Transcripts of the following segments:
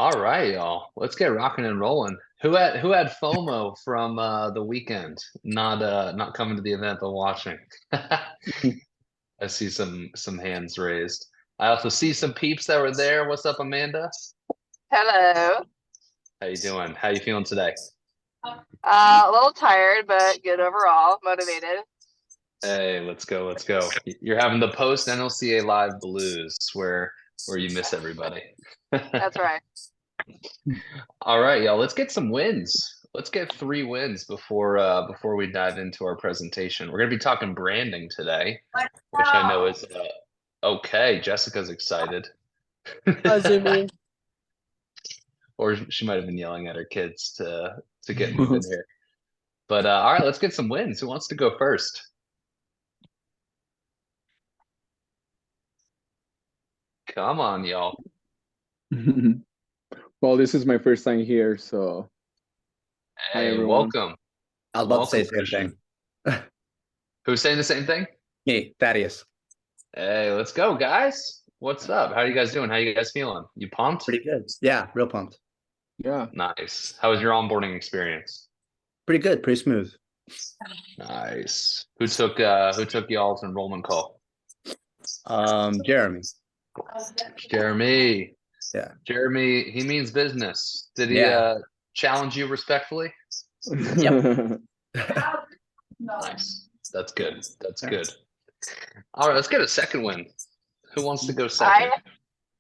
All right, y'all. Let's get rocking and rolling. Who had FOMO from the weekend? Not coming to the event but watching. I see some hands raised. I also see some peeps that were there. What's up, Amanda? Hello. How you doing? How you feeling today? A little tired, but good overall. Motivated. Hey, let's go, let's go. You're having the post NLCA live blues where you miss everybody. That's right. All right, y'all. Let's get some wins. Let's get three wins before we dive into our presentation. We're gonna be talking branding today, which I know is okay. Jessica's excited, Assuming. or she might have been yelling at her kids to get moving here. But all right, let's get some wins. Who wants to go first? Come on, y'all. Well, this is my first time here, so hi Hey, everyone. welcome. I was about to say the Welcome, same Christian. thing. Who's saying the same thing? Hey, Thaddeus. Hey, let's go, guys. What's up? How are you guys doing? How you guys feeling? You pumped? Pretty good. Yeah, real pumped. Yeah. Nice. How was your onboarding experience? Pretty good. Pretty smooth. Nice. Who took y'all's enrollment call? Jeremy. Jeremy. Yeah. Jeremy, he means business. Did he Yeah. challenge you respectfully? Yep. Nice. That's good. That's Yeah. good. All right, let's get a second win. Who wants to go second?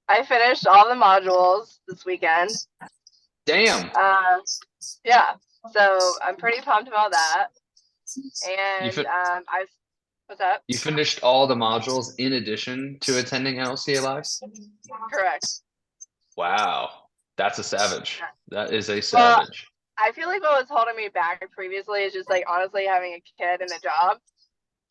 I finished all the modules this weekend. Damn. Yeah. So I'm pretty pumped about that. You And fin- what's up? you finished all the modules in addition to attending NLCA Live? Correct. Wow. That's a savage. That is a Well, savage. I feel like what was holding me back previously is just like honestly having a kid and a job.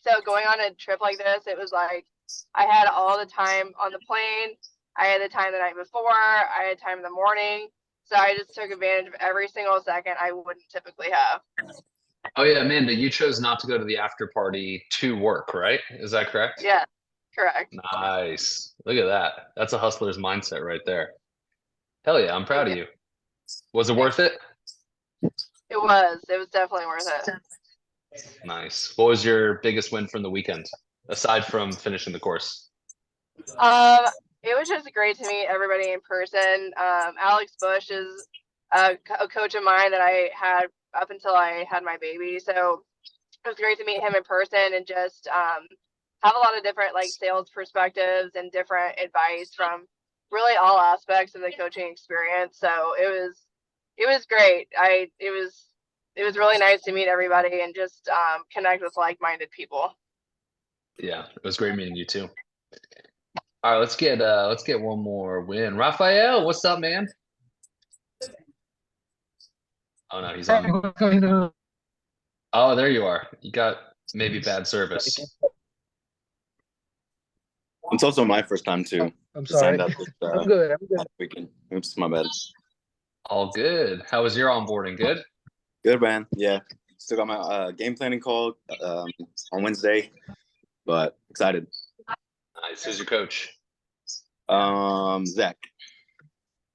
So going on a trip like this, it was like I had all the time on the plane. I had the time the night before. I had time in the morning. So I just took advantage of every single second I wouldn't typically have. Oh yeah, Amanda, you chose not to go to the after party to work, right? Is that correct? Yeah, correct. Nice. Look at that. That's a hustler's mindset right there. Hell yeah, I'm proud of you. Was it worth it? It was definitely worth it. Nice. What was your biggest win from the weekend, aside from finishing the course? It was just great to meet everybody in person. Alex Bush is a coach of mine that I had up until I had my baby. So it was great to meet him in person and just have a lot of different like sales perspectives and different advice from really all aspects of the coaching experience. So it was great. It was really nice to meet everybody and just connect with like-minded people. Yeah, it was great meeting you too. All right, let's get one more win. Raphael, what's up, man? Oh no, he's on. Oh, there you are. You got maybe bad service. It's also my first time too. I'm sorry. Signed up this, I'm good. I'm good. weekend. Oops, my bad. All good. How was your onboarding? Good? Good, man. Yeah, still got my game planning call on Wednesday, but excited. Nice. Who's your coach? Zach.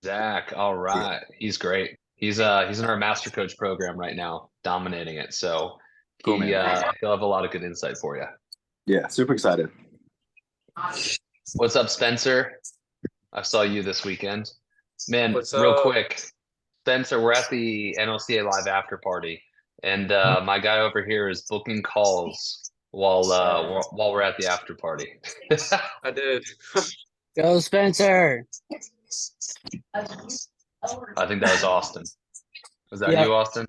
Zach. All right. He's great. He's in our master coach program right now, dominating it. So Cool, man. he'll have a lot of good insight for you. Yeah, super excited. What's up, Spencer? I saw you this weekend. Man, What's real up? quick. Spencer, we're at the NLCA live after party, and my guy over here is booking calls while we're at the after party. I did. Go Spencer. I think that was Austin. Was that Yep. you, Austin?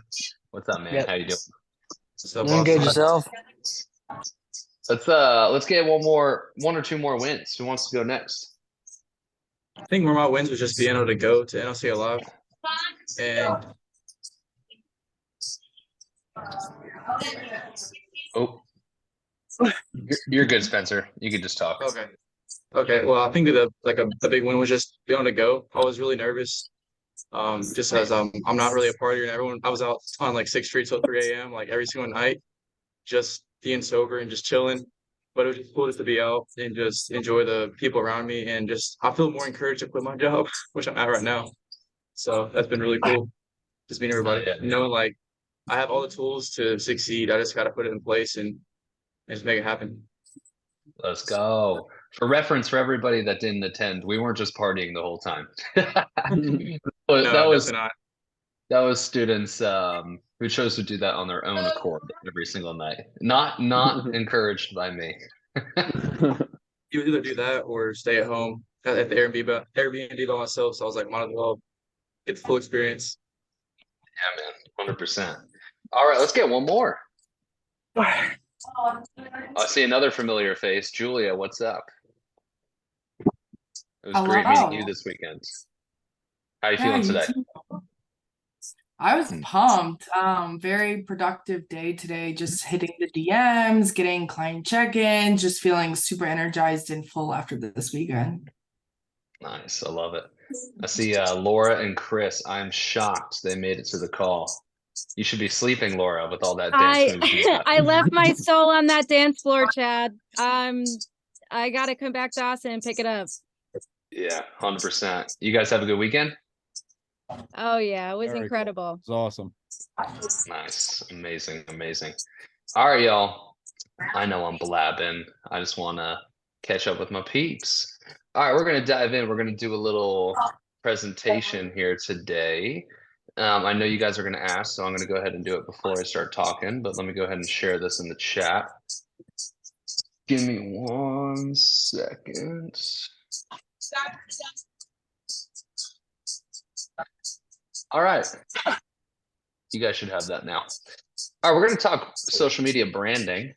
What's up, man? Yep. How you doing? What's up, Doing good Austin? yourself? Let's get one or two more wins. Who wants to go next? I think one of my wins was just being able to go to NLCA Live. And Oh, you're good, Spencer. You can just talk. okay. Okay. Well, I think that the big win was just being able to go. I was really nervous. Just as I'm not really a partier and everyone I was out on like 6th Street till 3 a.m. like every single night, just being sober and just chilling. But it was just cool just to be out and just enjoy the people around me and just I feel more encouraged to quit my job, which I'm at right now. So that's been really cool. Just meeting everybody, Yeah. knowing like I have all the tools to succeed. I just got to put it in place and just make it happen. Let's go. For reference, for everybody that didn't attend, we weren't just partying the whole time. But No, that was definitely that was students who chose to do that on their own accord every single night. Not encouraged by me. You would either do that or stay at home at the Airbnb by myself. So I was like, might as well get the full experience. Yeah, man, 100%. All right, let's get one more. I see another familiar face. Julia, what's up? It was great meeting you Hello. this weekend. How you Yeah, feeling you today? too. I was pumped. Very productive day today, just hitting the DMs, getting client check-ins, just feeling super energized and full after this weekend. Nice, I love it. I see Laura and Chris. I'm shocked they made it to the call. You should be sleeping, Laura, with all that dance moves you got. I left my soul on that dance floor, Chad. I gotta come back to Austin and pick it up. Yeah, 100%. You guys have a good weekend? Oh yeah, it was Very cool. incredible. It's awesome. Nice, amazing, amazing. All right, y'all. I know I'm blabbing. I just want to catch up with my peeps. All right, we're going to dive in. We're going to do a little presentation here today. I know you guys are going to ask, so I'm going to go ahead and do it before I start talking, but let me go ahead and share this in the chat. Give me 1 second. All right. You guys should have that now. All right, we're going to talk social media branding.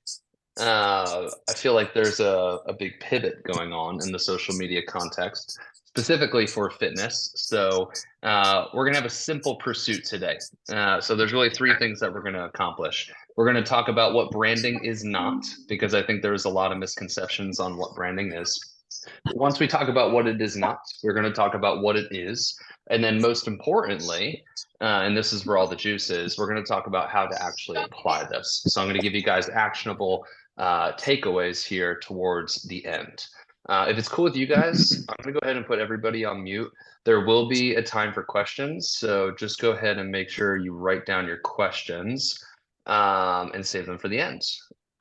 I feel like there's a big pivot going on in the social media context, specifically for fitness. So we're going to have a simple pursuit today. So there's really 3 things that we're going to accomplish. We're going to talk about what branding is not, because I think there's a lot of misconceptions on what branding is. Once we talk about what it is not, we're going to talk about what it is. And then most importantly, and this is where all the juice is, we're going to talk about how to actually apply this. So I'm going to give you guys actionable takeaways here towards the end. If it's cool with you guys, I'm going to go ahead and put everybody on mute. There will be a time for questions. So just go ahead and make sure you write down your questions and save them for the end.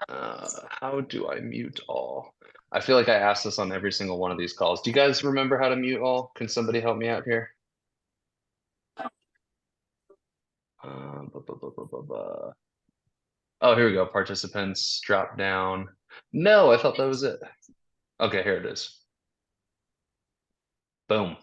How do I mute all? I feel like I asked this on every single one of these calls. Do you guys remember how to mute all? Can somebody help me out here? Oh, here we go. Participants drop down. No, I thought that was it. Okay, here it is. Boom.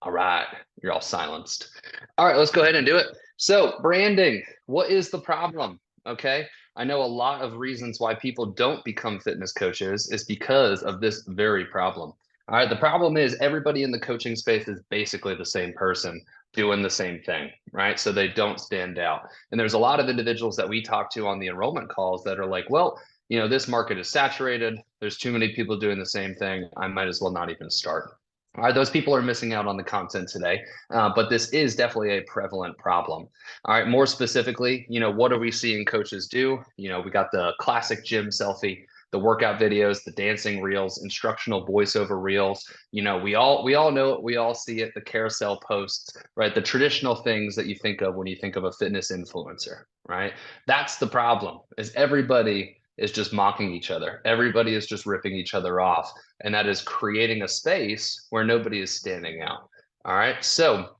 All right, you're all silenced. All right, let's go ahead and do it. So branding, what is the problem? Okay, I know a lot of reasons why people don't become fitness coaches is because of this very problem. All right, the problem is everybody in the coaching space is basically the same person doing the same thing, right? So they don't stand out. And there's a lot of individuals that we talk to on the enrollment calls that are like, well, you know, this market is saturated. There's too many people doing the same thing. I might as well not even start. All right, those people are missing out on the content today, but this is definitely a prevalent problem. All right, more specifically, you know, what are we seeing coaches do? You know, we got the classic gym selfie, the workout videos, the dancing reels, instructional voiceover reels. You know, we all know it, we all see it, the carousel posts, right? The traditional things that you think of when you think of a fitness influencer, right? That's the problem, is everybody is just mocking each other. Everybody is just ripping each other off. And that is creating a space where nobody is standing out. All right. So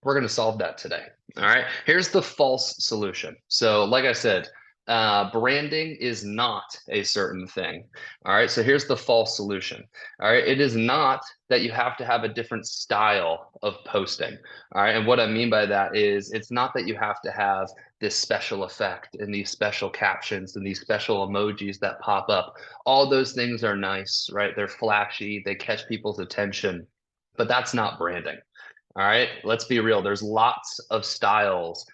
we're going to solve that today. All right. Here's the false solution. So like I said, branding is not a certain thing. All right. So here's the false solution. All right. It is not that you have to have a different style of posting. All right. And what I mean by that is it's not that you have to have this special effect and these special captions and these special emojis that pop up. All those things are nice, right? They're flashy, they catch people's attention, but that's not branding. All right, let's be real. There's lots of styles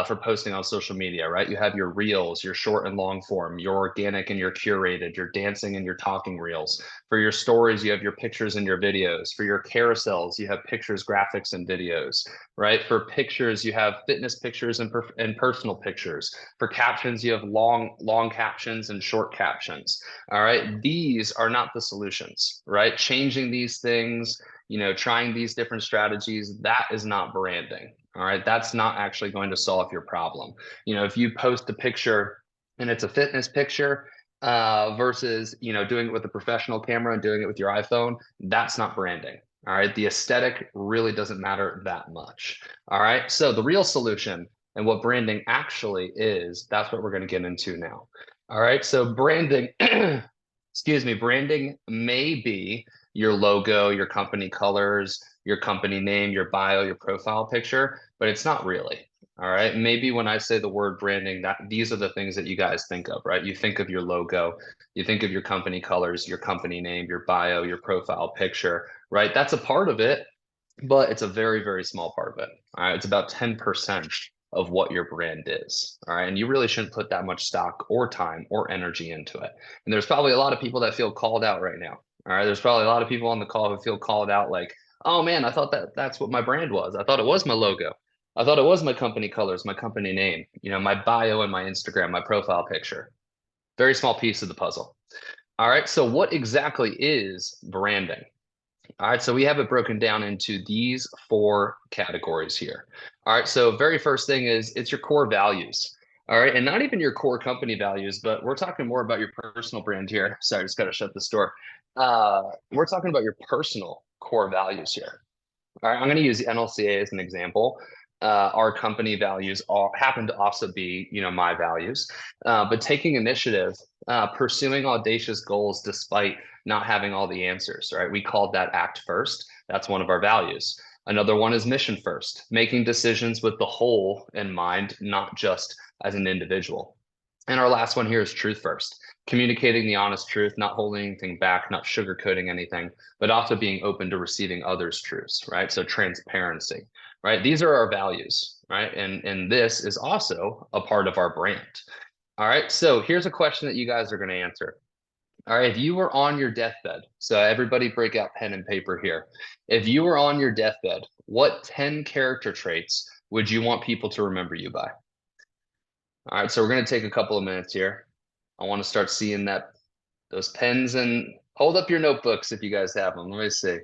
for posting on social media, right? You have your reels, your short and long form, your organic and your curated, your dancing and your talking reels. For your stories, you have your pictures and your videos. For your carousels, you have pictures, graphics, and videos, right? For pictures, you have fitness pictures and personal pictures. For captions, you have long captions and short captions. All right, these are not the solutions, right? Changing these things trying these different strategies, that is not branding. All right. That's not actually going to solve your problem. If you post a picture and it's a fitness picture versus, doing it with a professional camera and doing it with your iPhone, that's not branding. All right. The aesthetic really doesn't matter that much. All right. So the real solution and what branding actually is, that's what we're going to get into now. All right. So branding, excuse me, branding may be your logo, your company colors, your company name, your bio, your profile picture, but it's not really. All right. Maybe when I say the word branding, that these are the things that you guys think of, right? You think of your logo, you think of your company colors, your company name, your bio, your profile picture, right? That's a part of it, but it's a very, very small part of it. All right. It's about 10% of what your brand is. All right. And you really shouldn't put that much stock or time or energy into it. And there's probably a lot of people that feel called out right now. All right. There's probably a lot of people on the call who feel called out like, oh man, I thought that's what my brand was. I thought it was my logo. I thought it was my company colors, my company name, my bio and my Instagram, my profile picture. Very small piece of the puzzle. All right. So what exactly is branding? All right, so we have it broken down into these 4 categories here. All right, so very first thing is it's your core values. All right, and not even your core company values, but we're talking more about your personal brand here. Sorry, I just got to shut this door. We're talking about your personal core values here. All right, I'm going to use the NLCA as an example. Our company values happen to also be, my values, but taking initiative, pursuing audacious goals despite not having all the answers, right? We called that act first. That's one of our values. Another one is mission first, making decisions with the whole in mind, not just as an individual. And our last one here is truth first, communicating the honest truth, not holding anything back, not sugarcoating anything, but also being open to receiving others' truths, right? So transparency, right? These are our values, right? And this is also a part of our brand. All right, so here's a question that you guys are going to answer. All right, if you were on your deathbed, so everybody break out pen and paper here. If you were on your deathbed, what 10 character traits would you want people to remember you by? All right, so we're going to take a couple of minutes here. I want to start seeing those pens, and hold up your notebooks if you guys have them. Let me see.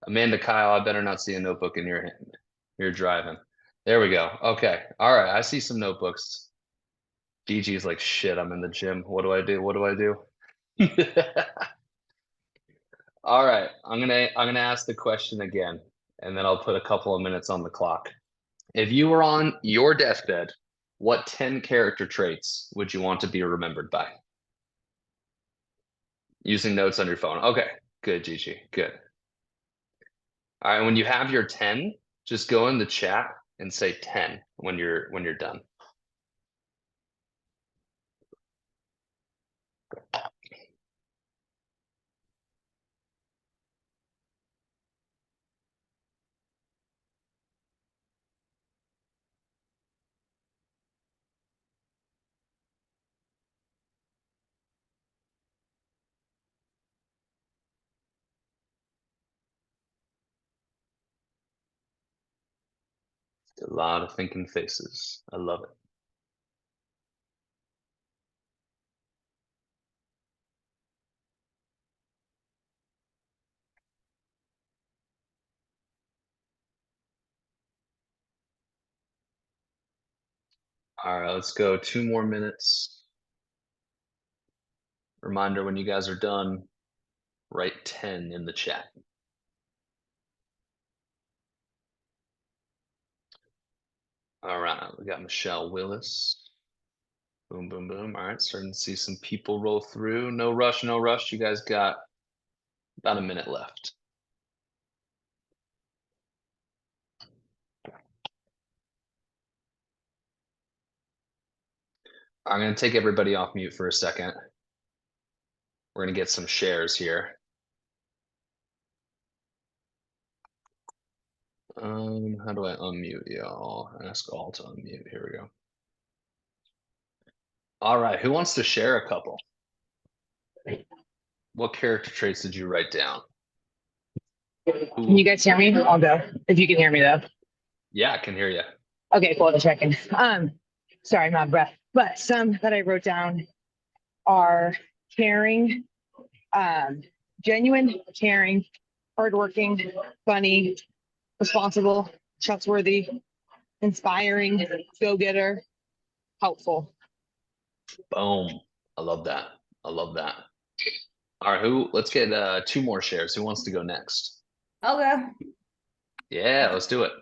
Amanda, Kyle, I better not see a notebook in your hand. You're driving. There we go. Okay. All right. I see some notebooks. Gigi's like, shit, I'm in the gym. What do I do? What do I do? All right. I'm gonna ask the question again, and then I'll put a couple of minutes on the clock. If you were on your deathbed, what 10 character traits would you want to be remembered by? Using notes on your phone. Okay. Good, Gigi. Good. All right. When you have your 10, just go in the chat and say 10 when you're done. A lot of thinking faces. I love it. All right, let's go 2 more minutes. Reminder, when you guys are done, write 10 in the chat. All right, we got Michelle Willis. Boom, boom, boom. All right, starting to see some people roll through. No rush, no rush. You guys got about a minute left. I'm going to take everybody off mute for a second. We're going to get some shares here. How do I unmute y'all? Ask all to unmute. Here we go. All right, who wants to share a couple? What character traits did you write down? Can you guys hear me? I'll go. If you can hear me though. Yeah, I can hear you. Okay, cool. Just checking. Sorry, I'm out of breath. But some that I wrote down are caring, genuine, caring, hardworking, funny, responsible, trustworthy, inspiring, go-getter, helpful. Boom. I love that. I love that. All right, let's get 2 more shares. Who wants to go next? I'll go. Yeah, let's do it.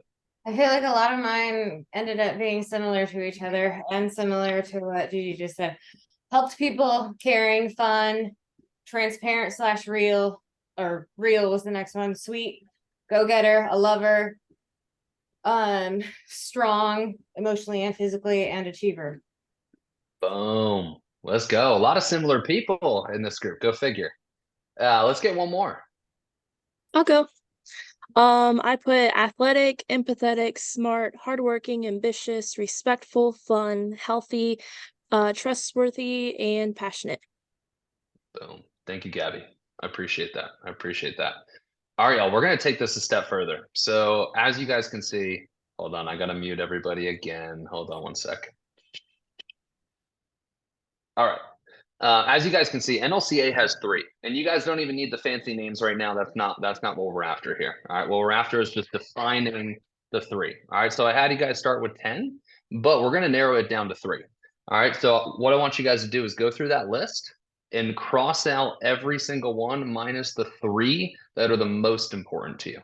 I feel like a lot of mine ended up being similar to each other and similar to what Gigi just said. Helped people, caring, fun, transparent / real, or real was the next one. Sweet, go-getter, a lover, strong, emotionally and physically, and achiever. Boom. Let's go. A lot of similar people in this group. Go figure. Let's get one more. I'll go. I put athletic, empathetic, smart, hardworking, ambitious, respectful, fun, healthy, trustworthy, and passionate. Boom. Thank you, Gabby. I appreciate that. I appreciate that. All right, y'all, we're going to take this a step further. So as you guys can see, hold on, I got to mute everybody again. Hold on one sec. All right. As you guys can see, NLCA has 3, and you guys don't even need the fancy names right now. That's not what we're after here. All right, what we're after is just defining the 3. All right, so I had you guys start with 10, but we're going to narrow it down to 3. All right, so what I want you guys to do is go through that list and cross out every single one minus the 3 that are the most important to you.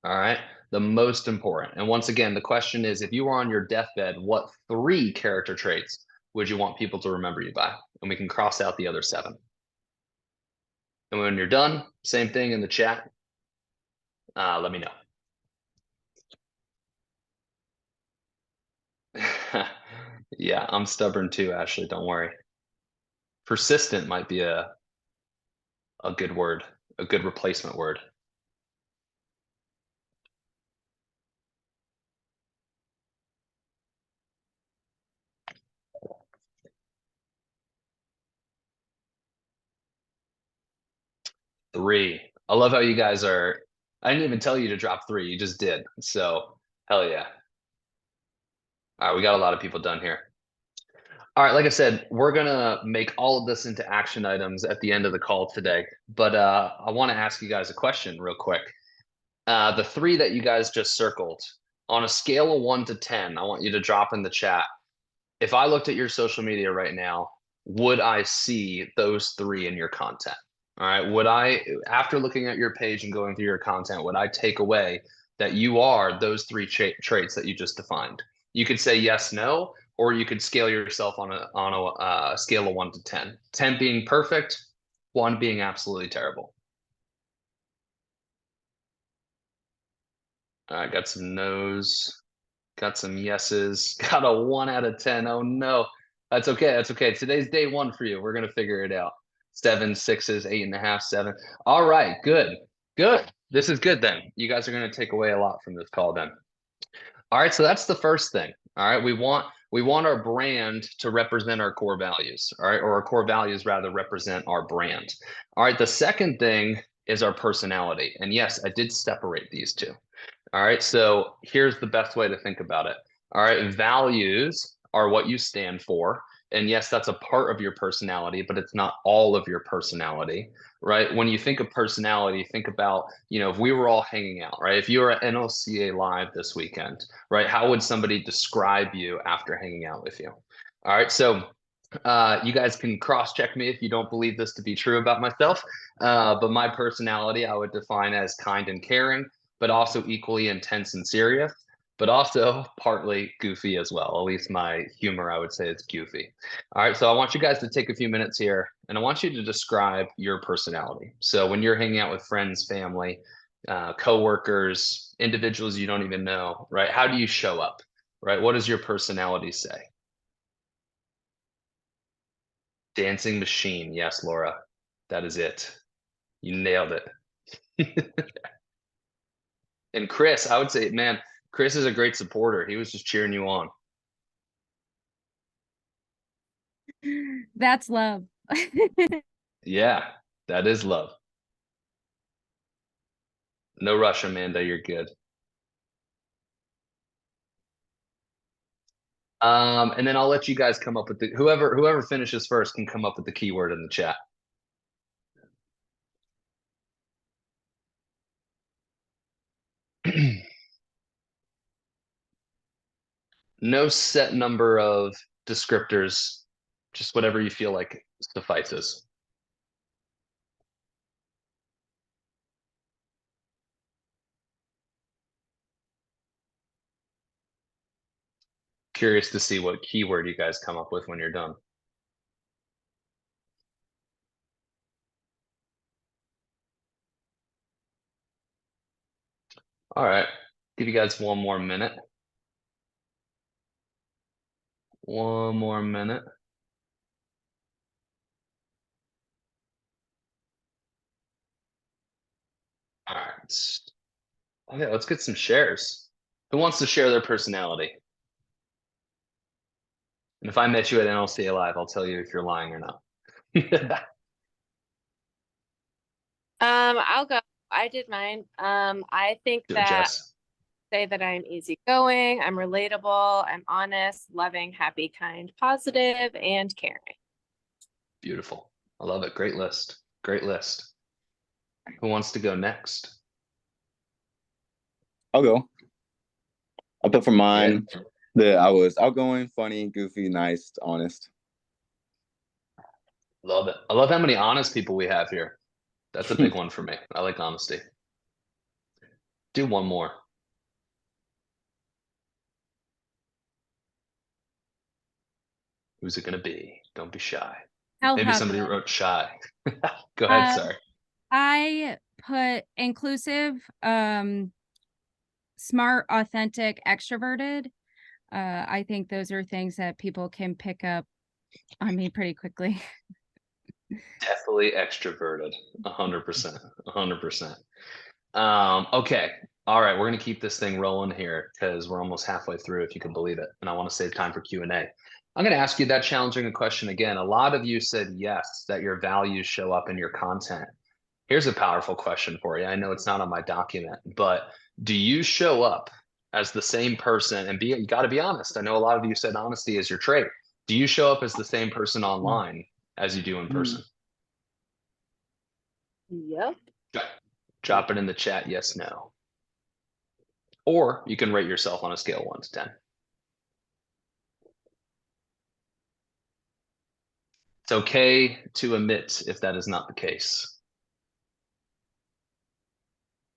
All right, the most important. And once again, the question is, if you were on your deathbed, what 3 character traits would you want people to remember you by? And we can cross out the other 7. And when you're done, same thing in the chat. Let me know. Yeah, I'm stubborn too, Ashley. Don't worry. Persistent might be a good word, a good replacement word. Three. I love how you guys are. I didn't even tell you to drop 3. You just did. So hell yeah. All right, we got a lot of people done here. All right, like I said, we're gonna make all of this into action items at the end of the call today. But I want to ask you guys a question real quick. The 3 that you guys just circled, on a scale of 1 to 10, I want you to drop in the chat. If I looked at your social media right now, would I see those 3 in your content? All right, would I, after looking at your page and going through your content, would I take away that you are those 3 traits that you just defined? You could say yes, no, or you could scale yourself on a scale of 1 to 10. 10 being perfect, 1 being absolutely terrible. All right, got some no's, got some yeses, got a 1 out of 10. Oh no, that's okay. That's okay. Today's day 1 for you. We're gonna figure it out. 7, 6s, 8.5, 7. All right, good, good. This is good then. You guys are gonna take away a lot from this call then. All right, so that's the first thing. All right, we want our brand to represent our core values. All right, or our core values rather represent our brand. All right, the second thing is our personality. And yes, I did separate these 2. All right, so here's the best way to think about it. All right, values are what you stand for. And yes, that's a part of your personality, but it's not all of your personality, right? When you think of personality, think about, if we were all hanging out, right? If you were at NLCA Live this weekend, right? How would somebody describe you after hanging out with you? All right, so you guys can cross-check me if you don't believe this to be true about myself. But my personality, I would define as kind and caring, but also equally intense and serious, but also partly goofy as well. At least my humor, I would say, is goofy. All right, so I want you guys to take a few minutes here, and I want you to describe your personality. So when you're hanging out with friends, family, coworkers, individuals you don't even know, right? How do you show up, right? What does your personality say? Dancing machine. Yes, Laura, that is it. You nailed it. And Chris, I would say, man, Chris is a great supporter. He was just cheering you on. That's love. Yeah, that is love. No rush, Amanda. You're good. And then I'll let you guys come up with whoever finishes first can come up with the keyword in the chat. No set number of descriptors, just whatever you feel like suffices. Curious to see what keyword you guys come up with when you're done. All right, give you guys one more minute. One more minute. All right. Okay, let's get some shares. Who wants to share their personality? And if I met you at NLCA Live, I'll tell you if you're lying or not. I'll go. I did mine. I think Do it, that Jess. say that I'm easygoing, I'm relatable, I'm honest, loving, happy, kind, positive, and caring. Beautiful. I love it. Great list. Great list. Who wants to go next? I'll go. I'll put for mine that I was outgoing, funny, goofy, nice, honest. Love it. I love how many honest people we have here. That's a big one for me. I like honesty. Do one more. Who's it gonna be? Don't be shy. I'll Maybe have somebody it. wrote shy. Go ahead, sorry. I put inclusive, smart, authentic, extroverted. I think those are things that people can pick up on me pretty quickly. Definitely extroverted. 100%. 100%. Okay. All right, we're gonna keep this thing rolling here because we're almost halfway through, if you can believe it, and I want to save time for Q&A. I'm gonna ask you that challenging question again. A lot of you said yes, that your values show up in your content. Here's a powerful question for you. I know it's not on my document, but do you show up as the same person? And you got to be honest. I know a lot of you said honesty is your trait. Do you show up as the same person online as you do in person? Yep. Drop it in the chat, yes, no. Or you can rate yourself on a scale of 1 to 10. It's okay to admit if that is not the case.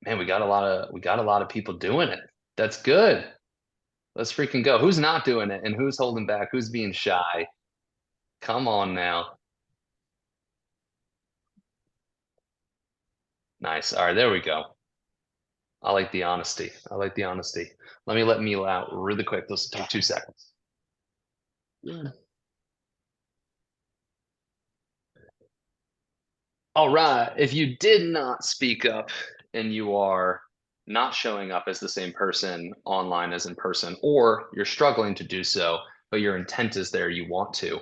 Man, we got a lot of people doing it. That's good. Let's freaking go. Who's not doing it and who's holding back? Who's being shy? Come on now. Nice. All right, there we go. I like the honesty. I like the honesty. Let me let Mila out really quick. This will take 2 seconds. All right. If you did not speak up and you are not showing up as the same person online as in person, or you're struggling to do so, but your intent is there, you want to,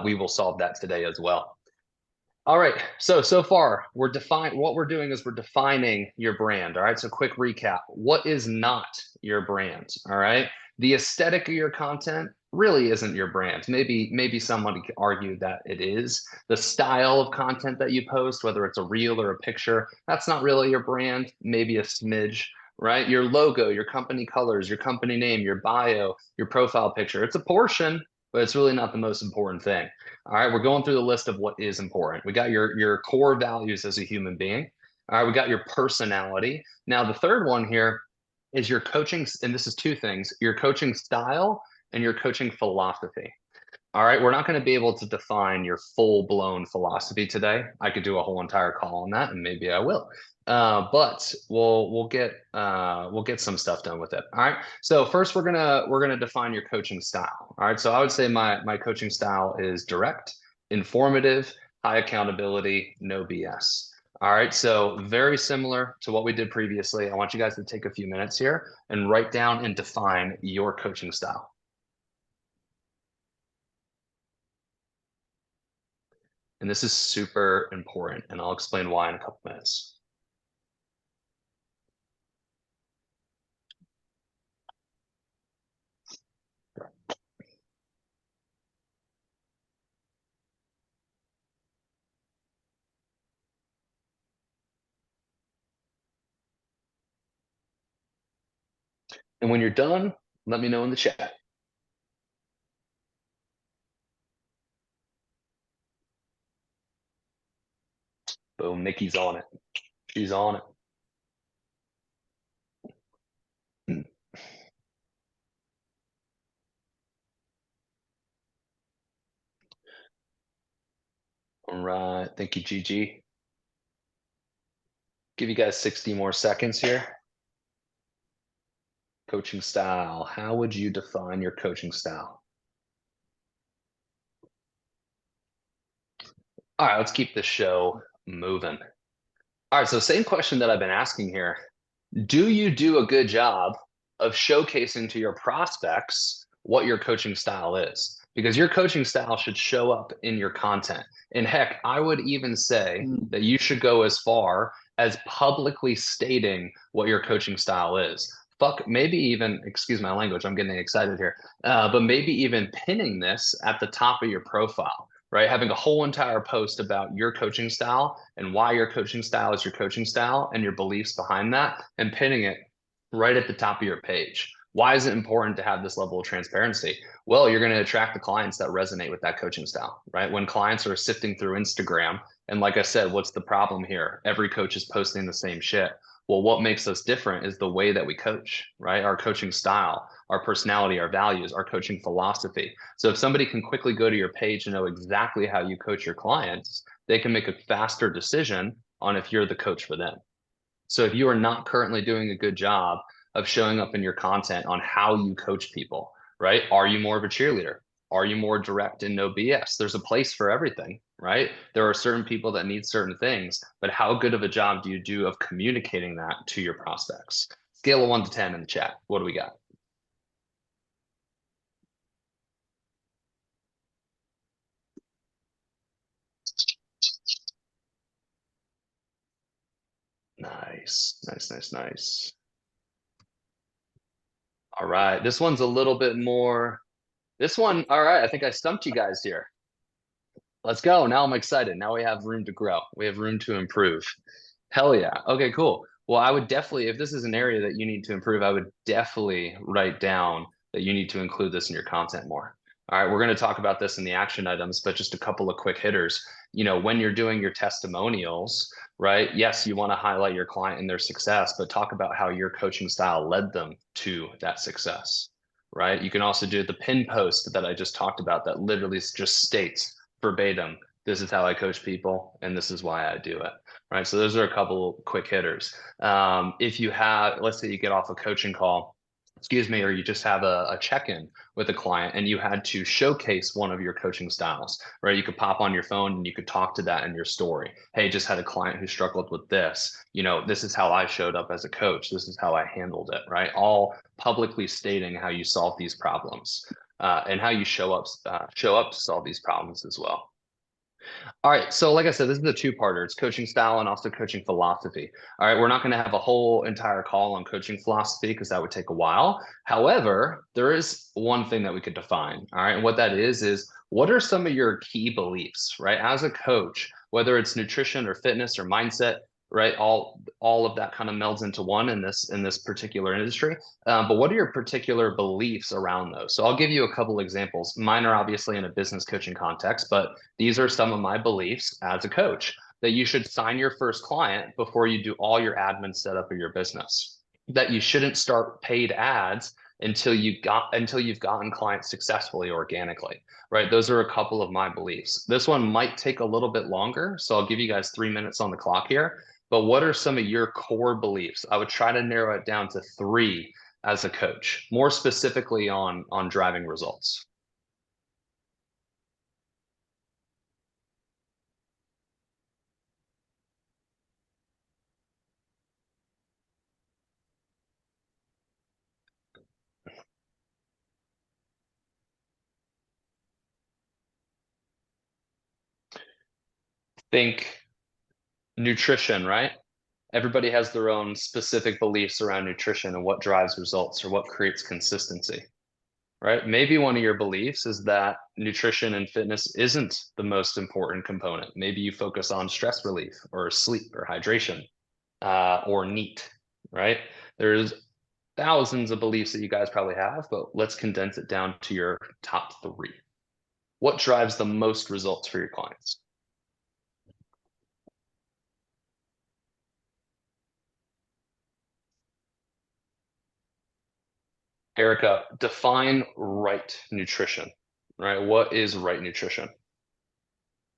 we will solve that today as well. All right. So far what we're doing is we're defining your brand. All right. So quick recap. What is not your brand? All right. The aesthetic of your content really isn't your brand. Maybe somebody could argue that it is. The style of content that you post, whether it's a reel or a picture, that's not really your brand. Maybe a smidge, right? Your logo, your company colors, your company name, your bio, your profile picture. It's a portion, but it's really not the most important thing. All right, we're going through the list of what is important. We got your core values as a human being. All right, we got your personality. Now, the third one here is your coaching, and this is 2 things, your coaching style and your coaching philosophy. All right, we're not going to be able to define your full-blown philosophy today. I could do a whole entire call on that, and maybe I will. But we'll get some stuff done with it. All right. So first, we're gonna define your coaching style. All right. So I would say my coaching style is direct, informative, high accountability, no BS. All right. So very similar to what we did previously. I want you guys to take a few minutes here and write down and define your coaching style. And this is super important, and I'll explain why in a couple minutes. And when you're done, let me know in the chat. Nikki's on it. She's on it. All right. Thank you, Gigi. Give you guys 60 more seconds here. Coaching style. How would you define your coaching style? All right, let's keep the show moving. All right, so same question that I've been asking here. Do you do a good job of showcasing to your prospects what your coaching style is? Because your coaching style should show up in your content. And heck, I would even say that you should go as far as publicly stating what your coaching style is. Fuck, maybe even, excuse my language, I'm getting excited here, but maybe even pinning this at the top of your profile, right? Having a whole entire post about your coaching style and why your coaching style is your coaching style and your beliefs behind that, and pinning it right at the top of your page. Why is it important to have this level of transparency? Well, you're going to attract the clients that resonate with that coaching style, right? When clients are sifting through Instagram, and like I said, what's the problem here? Every coach is posting the same shit. Well, what makes us different is the way that we coach, right? Our coaching style, our personality, our values, our coaching philosophy. So if somebody can quickly go to your page and know exactly how you coach your clients, they can make a faster decision on if you're the coach for them. So if you are not currently doing a good job of showing up in your content on how you coach people, right? Are you more of a cheerleader? Are you more direct and no BS? There's a place for everything, right? There are certain people that need certain things, but how good of a job do you do of communicating that to your prospects? Scale of 1 to 10 in the chat. What do we got? Nice, nice, nice, nice. All right, this one's a little bit more. This one, all right, I think I stumped you guys here. Let's go. Now I'm excited. Now we have room to grow. We have room to improve. Hell yeah. Okay, cool. Well, I would definitely, if this is an area that you need to improve, I would definitely write down that you need to include this in your content more. All right, we're going to talk about this in the action items, but just a couple of quick hitters. You know, when you're doing your testimonials, right? Yes, you want to highlight your client and their success, but talk about how your coaching style led them to that success, right? You can also do the pin post that I just talked about that literally just states verbatim, this is how I coach people and this is why I do it, right? So those are a couple quick hitters. If you have, let's say you get off a coaching call, excuse me, or you just have a check-in with a client and you had to showcase one of your coaching styles, right? You could pop on your phone and you could talk to that in your story. Hey, just had a client who struggled with this. You know, this is how I showed up as a coach. This is how I handled it, right? All publicly stating how you solve these problems and how you show up to solve these problems as well. All right, so like I said, this is the two-parter. It's coaching style and also coaching philosophy. All right, we're not going to have a whole entire call on coaching philosophy because that would take a while. However, there is one thing that we could define. All right, and what that is what are some of your key beliefs, right? As a coach, whether it's nutrition or fitness or mindset, right? All of that kind of melds into one in this particular industry. But what are your particular beliefs around those? So I'll give you a couple examples. Mine are obviously in a business coaching context, but these are some of my beliefs as a coach: that you should sign your first client before you do all your admin setup of your business, that you shouldn't start paid ads until you've gotten clients successfully organically, right? Those are a couple of my beliefs. This one might take a little bit longer, so I'll give you guys 3 minutes on the clock here. But what are some of your core beliefs? I would try to narrow it down to 3 as a coach, more specifically on driving results. Think nutrition, right? Everybody has their own specific beliefs around nutrition and what drives results or what creates consistency, right? Maybe one of your beliefs is that nutrition and fitness isn't the most important component. Maybe you focus on stress relief or sleep or hydration or NEAT, right? There's thousands of beliefs that you guys probably have, but let's condense it down to your top 3. What drives the most results for your clients? Erica, define right nutrition, right? What is right nutrition?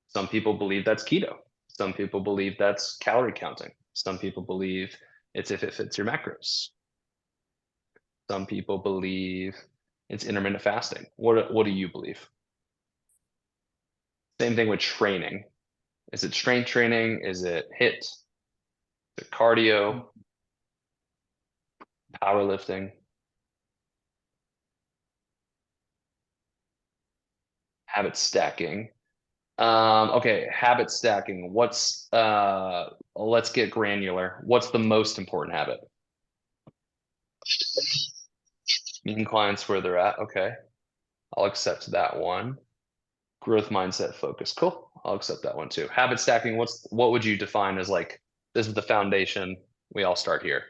Some people believe that's keto. Some people believe that's calorie counting. Some people believe it's if it fits your macros. Some people believe it's intermittent fasting. What do you believe? Same thing with training. Is it strength training? Is it HIIT? Is it cardio? Powerlifting? Habit stacking? Okay, habit stacking. Let's get granular. What's the most important habit? Meeting clients where they're at. Okay, I'll accept that one. Growth mindset focus. Cool. I'll accept that one too. Habit stacking. What would you define as like, this is the foundation. We all start here.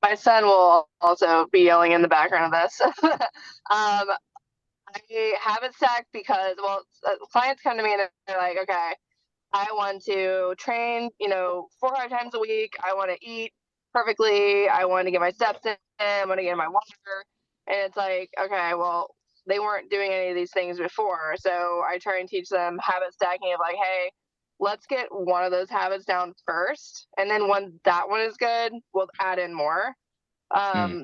My son will also be yelling in the background of this. I habit stack because, well, clients come to me and they're like, okay, I want to train, 4 or 5 times a week. I want to eat perfectly. I want to get my steps in. I want to get my water. And it's like, okay, well, they weren't doing any of these things before. So I try and teach them habit stacking of like, hey, let's get one of those habits down first. And then when that one is good, we'll add in more.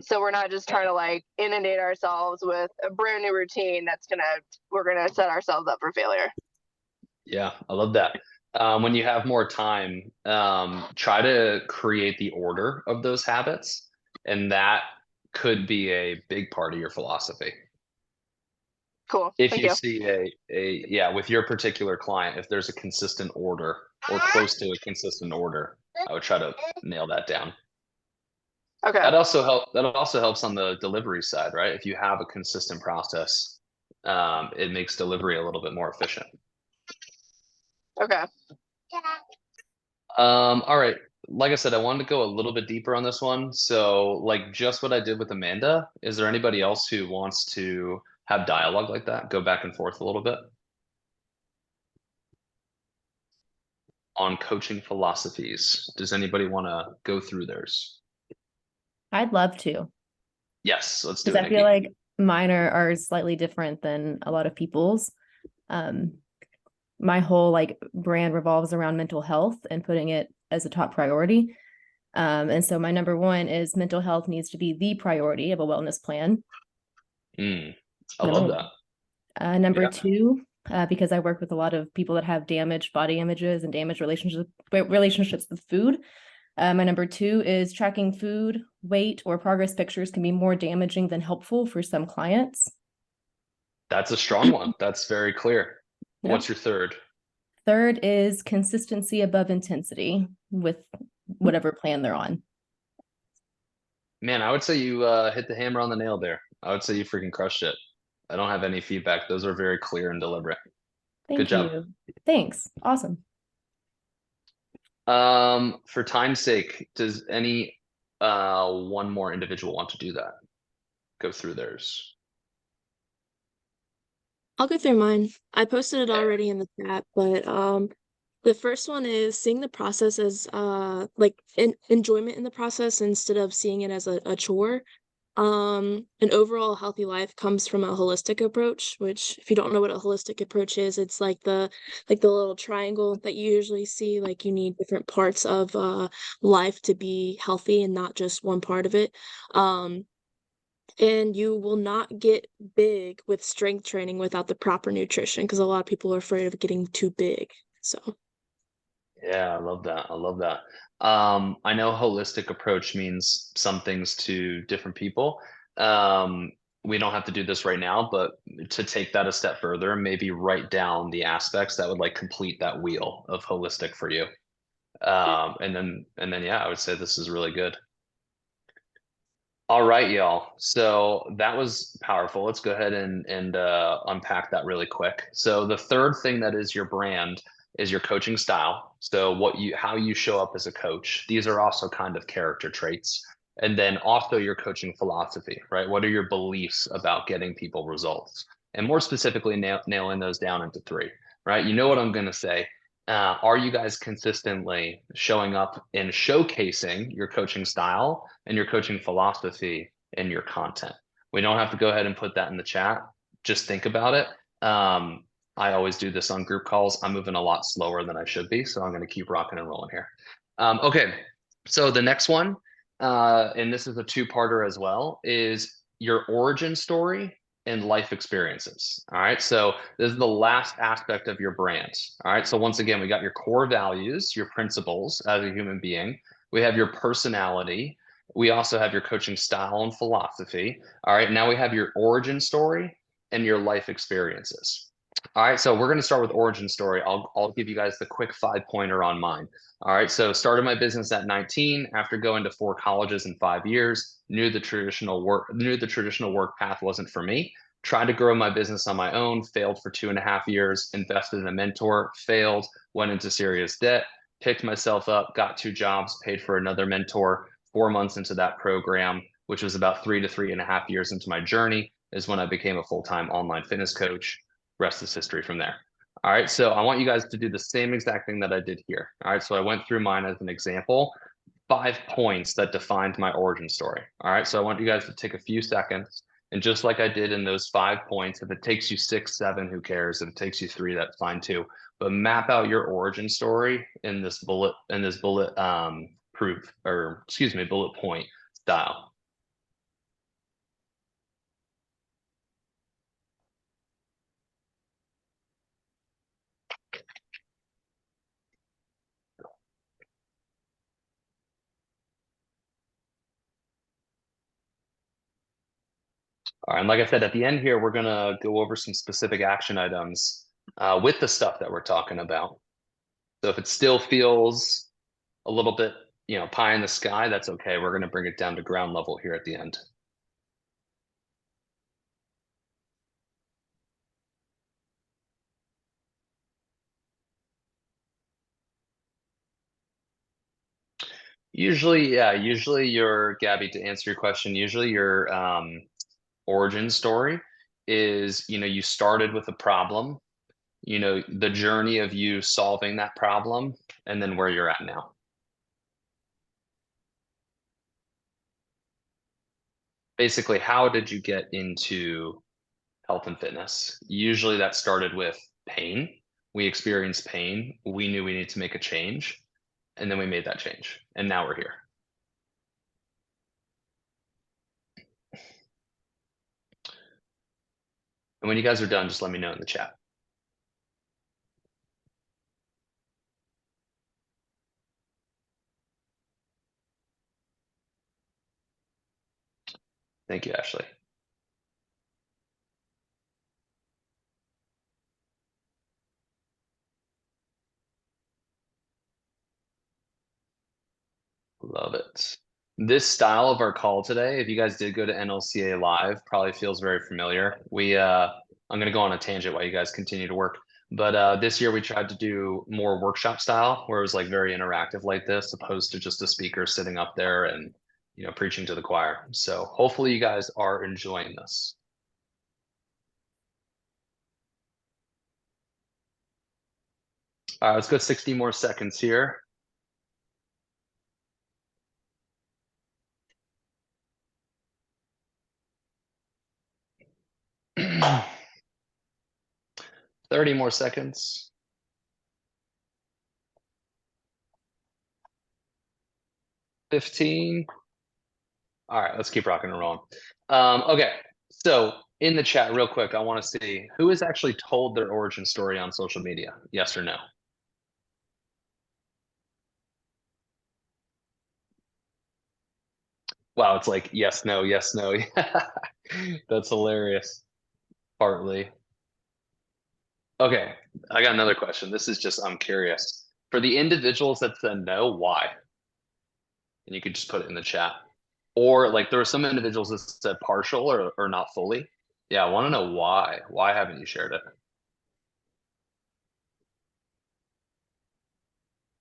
So we're not just trying to like inundate ourselves with a brand new routine we're gonna set ourselves up for failure. Yeah, I love that. When you have more time, try to create the order of those habits, and that could be a big part of your philosophy. Cool. If Thank you you. see yeah, with your particular client, if there's a consistent order or close to a consistent order, I would try to nail that down. Okay. That also helps on the delivery side, right? If you have a consistent process, it makes delivery a little bit more efficient. Okay. All right. Like I said, I wanted to go a little bit deeper on this one. So like just what I did with Amanda, is there anybody else who wants to have dialogue like that? Go back and forth a little bit on coaching philosophies. Does anybody want to go through theirs? I'd love to, Yes, let's do because it, I feel Nikki. like mine are slightly different than a lot of people's. My whole like brand revolves around mental health and putting it as a top priority. And so my number one is mental health needs to be the priority of a wellness plan. I love that. Number Yeah. two, because I work with a lot of people that have damaged body images and damaged relationships with food. My number two is tracking food, weight, or progress pictures can be more damaging than helpful for some clients. That's a strong one. That's very clear. Yeah. What's your third? Third is consistency above intensity with whatever plan they're on. Man, I would say you hit the hammer on the nail there. I would say you freaking crushed it. I don't have any feedback. Those are very clear and deliberate. Good job. You. Thanks. Awesome. For time's sake, does any one more individual want to do that? Go through theirs. I'll go through mine. I posted it already in the chat, but the first one is seeing the process as like enjoyment in the process instead of seeing it as a chore. An overall healthy life comes from a holistic approach, which if you don't know what a holistic approach is, it's like the little triangle that you usually see, like you need different parts of life to be healthy and not just one part of it. And you will not get big with strength training without the proper nutrition, because a lot of people are afraid of getting too big. So Yeah, I love that. I love that. I know holistic approach means some things to different people. We don't have to do this right now, but to take that a step further, maybe write down the aspects that would like complete that wheel of holistic for you. And then yeah, I would say this is really good. All right, y'all. So that was powerful. Let's go ahead and unpack that really quick. So the third thing that is your brand is your coaching style. So how you show up as a coach. These are also kind of character traits. And then also your coaching philosophy, right? What are your beliefs about getting people results? And more specifically, nailing those down into 3, right? You know what I'm going to say. Are you guys consistently showing up and showcasing your coaching style and your coaching philosophy in your content? We don't have to go ahead and put that in the chat. Just think about it. I always do this on group calls. I'm moving a lot slower than I should be, so I'm going to keep rocking and rolling here. Okay, so the next one, and this is a two-parter as well, is your origin story and life experiences. All right, so this is the last aspect of your brand. All right, so once again, we got your core values, your principles as a human being. We have your personality. We also have your coaching style and philosophy. All right, now we have your origin story and your life experiences. All right, so we're going to start with origin story. I'll give you guys the quick 5-pointer on mine. All right, so started my business at 19 after going to 4 colleges in 5 years. Knew the traditional work path wasn't for me. Tried to grow my business on my own, failed for 2.5 years, invested in a mentor, failed, went into serious debt, picked myself up, got 2 jobs, paid for another mentor. 4 months into that program, which was about 3 to 3.5 years into my journey, is when I became a full-time online fitness coach. Rest is history from there. All right, so I want you guys to do the same exact thing that I did here. All right, so I went through mine as an example, 5 points that defined my origin story. All right, so I want you guys to take a few seconds, and just like I did in those 5 points, if it takes you 6, 7, who cares? If it takes you 3, that's fine too. But map out your origin story in this bullet bullet point style. All right, and like I said, at the end here, we're gonna go over some specific action items with the stuff that we're talking about. So if it still feels a little bit, pie in the sky, that's okay. We're gonna bring it down to ground level here at the end. Usually, yeah, Gabby, to answer your question, usually your origin story is, you started with a problem, the journey of you solving that problem, and then where you're at now. Basically, how did you get into health and fitness? Usually that started with pain. We experienced pain. We knew we needed to make a change, and then we made that change, and now we're here. And when you guys are done, just let me know in the chat. Thank you, Ashley. Love it. This style of our call today, if you guys did go to NLCA Live, probably feels very familiar. I'm going to go on a tangent while you guys continue to work. But this year we tried to do more workshop style, where it was like very interactive like this, opposed to just a speaker sitting up there and, preaching to the choir. So hopefully you guys are enjoying this. All right, let's go 60 more seconds here. 30 more seconds. 15. All right, let's keep rocking and rolling. Okay, so in the chat real quick, I want to see who has actually told their origin story on social media. Yes or no? Wow, it's like yes, no, yes, no. That's hilarious. Partly. Okay, I got another question. This is just, I'm curious. For the individuals that said no, why? And you could just put it in the chat. Or like there were some individuals that said partial or not fully. Yeah, I want to know why. Why haven't you shared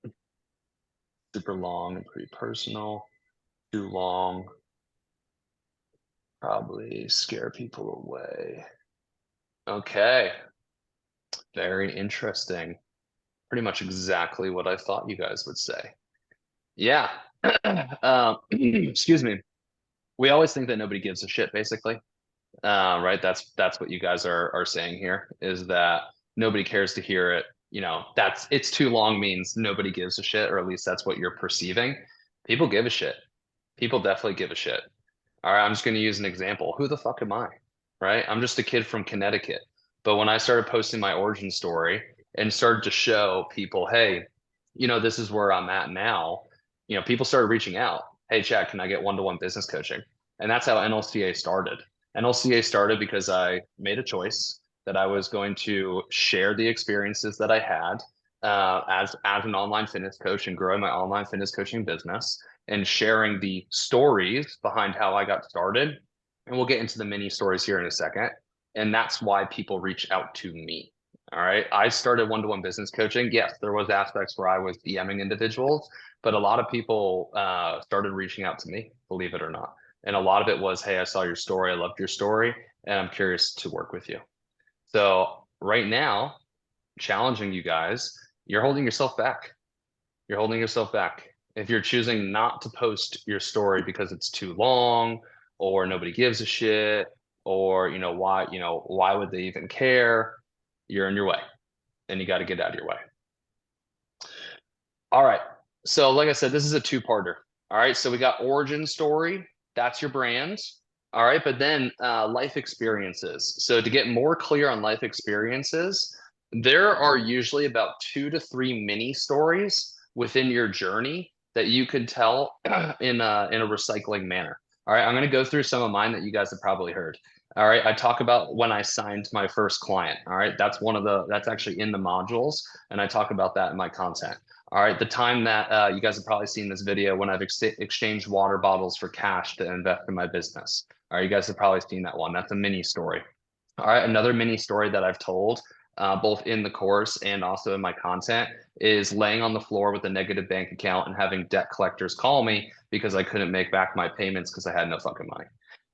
it? Super long and pretty personal. Too long. Probably scare people away. Okay. Very interesting. Pretty much exactly what I thought you guys would say. Yeah. Excuse me. We always think that nobody gives a shit, basically. right? That's what you guys are saying here, is that nobody cares to hear it. You know, it's too long means nobody gives a shit, or at least that's what you're perceiving. People give a shit. People definitely give a shit. All right, I'm just going to use an example. Who the fuck am I? Right? I'm just a kid from Connecticut. But when I started posting my origin story and started to show people, hey, you know, this is where I'm at now, you know, people started reaching out. Hey, Chad, can I get one-to-one business coaching? And that's how NLCA started. NLCA started because I made a choice that I was going to share the experiences that I had as an online fitness coach and growing my online fitness coaching business, and sharing the stories behind how I got started. And we'll get into the mini stories here in a second. And that's why people reach out to me. All right. I started one-to-one business coaching. Yes, there was aspects where I was DMing individuals, but a lot of people started reaching out to me, believe it or not. And a lot of it was, hey, I saw your story. I loved your story, and I'm curious to work with you. So right now, challenging you guys, you're holding yourself back. You're holding yourself back. If you're choosing not to post your story because it's too long, or nobody gives a shit, or why would they even care? You're in your way, and you got to get out of your way. All right. So like I said, this is a two-parter. All right. So we got origin story. That's your brand. All right. But then life experiences. So to get more clear on life experiences, there are usually about 2 to 3 mini stories within your journey that you could tell in a recycling manner. All right. I'm going to go through some of mine that you guys have probably heard. All right. I talk about when I signed my first client. All right. That's actually in the modules. And I talk about that in my content. All right, the time that you guys have probably seen this video when I've exchanged water bottles for cash to invest in my business. All right, you guys have probably seen that one. That's a mini story. All right, another mini story that I've told both in the course and also in my content is laying on the floor with a negative bank account and having debt collectors call me because I couldn't make back my payments because I had no fucking money.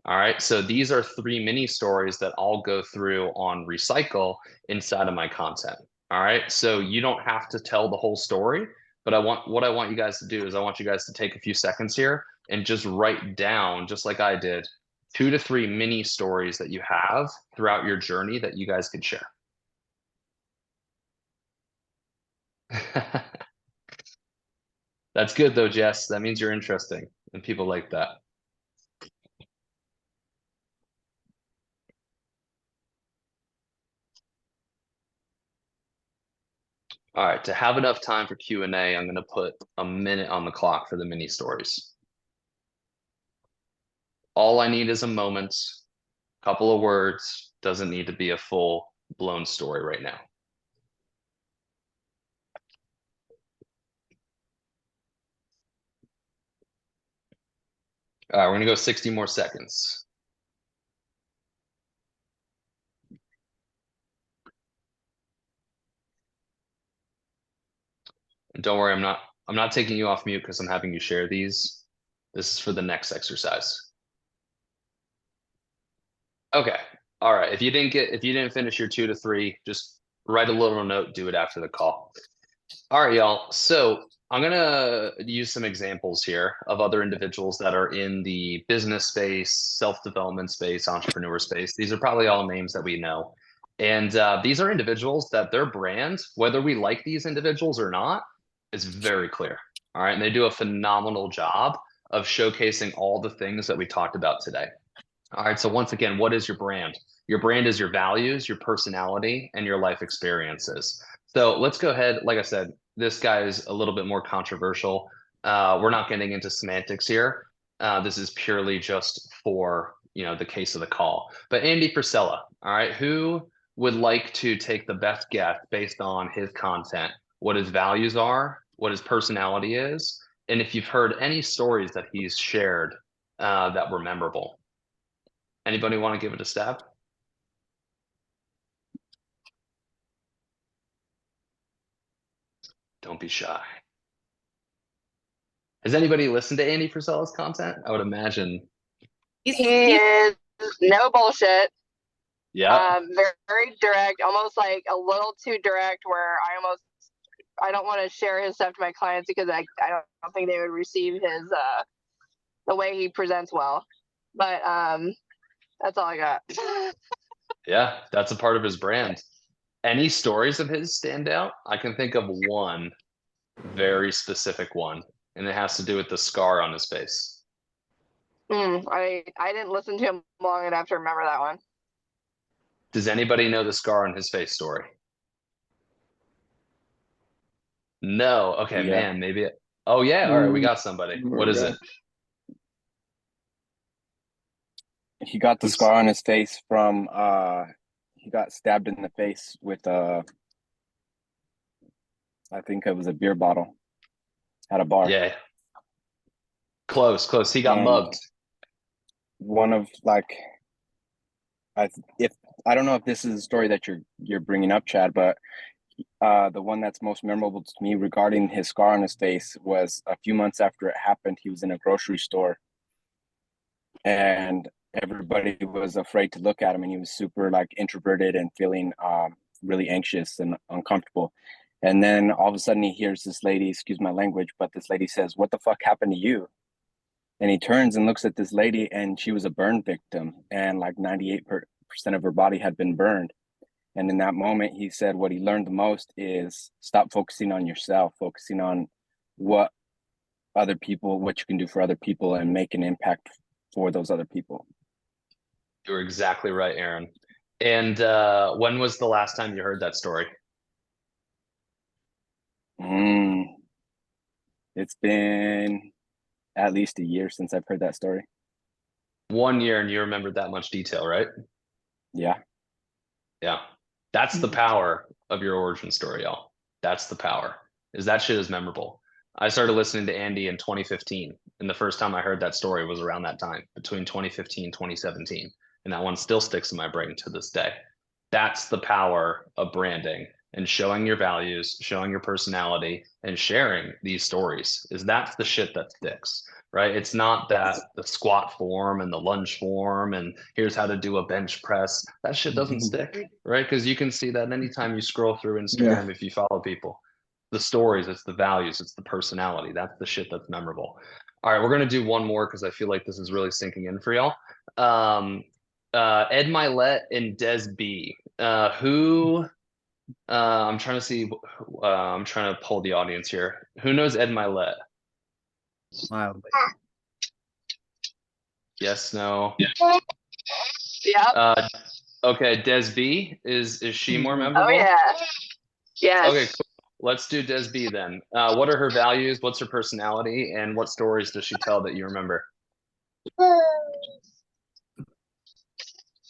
All right, so these are 3 mini stories that I'll go through on Recycle inside of my content. All right. So you don't have to tell the whole story, but what I want you guys to do is I want you guys to take a few seconds here and just write down, just like I did, 2 to 3 mini stories that you have throughout your journey that you guys could share. That's good though, Jess. That means you're interesting and people like that. All right, to have enough time for Q&A, I'm going to put a minute on the clock for the mini stories. All I need is a moment, couple of words, doesn't need to be a full blown story right now. All right, we're gonna go 60 more seconds. And don't worry, I'm not taking you off mute because I'm having you share these. This is for the next exercise. Okay. All right. If you didn't finish your 2 to 3, just write a little note, do it after the call. All right, y'all. So I'm gonna use some examples here of other individuals that are in the business space, self-development space, entrepreneur space. These are probably all names that we know. And these are individuals that their brand, whether we like these individuals or not, is very clear. All right. And they do a phenomenal job of showcasing all the things that we talked about today. All right. So once again, what is your brand? Your brand is your values, your personality, and your life experiences. So let's go ahead. Like I said, this guy is a little bit more controversial. We're not getting into semantics here. This is purely just for, the case of the call. But Andy Frisella, all right, who would like to take the best guess based on his content, what his values are, what his personality is, and if you've heard any stories that he's shared that were memorable? Anybody want to give it a stab? Don't be shy. Has anybody listened to Andy Frisella's content? I would imagine. He is no bullshit. Yeah. Very direct, almost like a little too direct, where I don't want to share his stuff to my clients because I don't think they would receive his the way he presents well. But That's all I got. Yeah, that's a part of his brand. Any stories of his stand out? I can think of one very specific one, and it has to do with the scar on his face. I didn't listen to him long enough to remember that one. Does anybody know the scar on his face story? No. Okay, Yeah. man, maybe it. Oh yeah, all right, we got somebody. What is it? He got the scar on his face from he got stabbed in the face with I think it was a beer bottle at a bar. Yeah. Close. He got mugged. One of like, I don't know if this is a story that you're bringing up, Chad, but the one that's most memorable to me regarding his scar on his face was a few months after it happened. He was in a grocery store, and everybody was afraid to look at him, and he was super like introverted and feeling really anxious and uncomfortable. And then all of a sudden he hears this lady, excuse my language, but this lady says, "What the fuck happened to you?" And he turns and looks at this lady, and she was a burn victim, and like 98% of her body had been burned. And in that moment, he said what he learned the most is stop focusing on yourself, focusing on what you can do for other people and make an impact for those other people. You're exactly right, Aaron. And when was the last time you heard that story? It's been at least a year since I've heard that story. 1 year, and you remembered that much detail, right? Yeah. Yeah. That's the power of your origin story, y'all. That's the power. Is that shit is memorable. I started listening to Andy in 2015, and the first time I heard that story was around that time, between 2015 and 2017. And that one still sticks in my brain to this day. That's the power of branding and showing your values, showing your personality, and sharing these stories. That's the shit that sticks, right? It's not that the squat form and the lunge form and here's how to do a bench press. That shit doesn't stick, right? Because you can see that anytime you scroll through Instagram, if you follow people, the stories, it's the values, it's the personality. That's the shit that's memorable. All right, we're gonna do one more because I feel like this is really sinking in for y'all. Ed Mylette and Des B. I'm trying to see. I'm trying to pull the audience here. Who knows Ed Mylette? Mildly. Yes, no. Yeah. Okay, Des B. Is she more memorable? Oh yeah. Yes. Okay, cool. Let's do Des B then. What are her values? What's her personality? And what stories does she tell that you remember?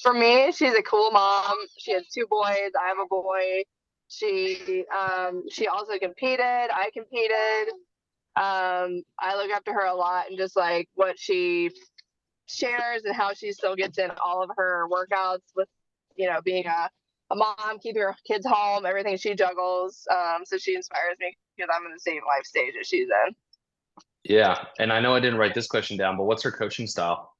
For me, she's a cool mom. She has 2 boys. I have a boy. She also competed. I competed. I look up to her a lot, and just like what she shares and how she still gets in all of her workouts with, being a mom, keeping her kids home, everything she juggles. So she inspires me because I'm in the same life stage that she's in. Yeah, and I know I didn't write this question down, but what's her coaching style?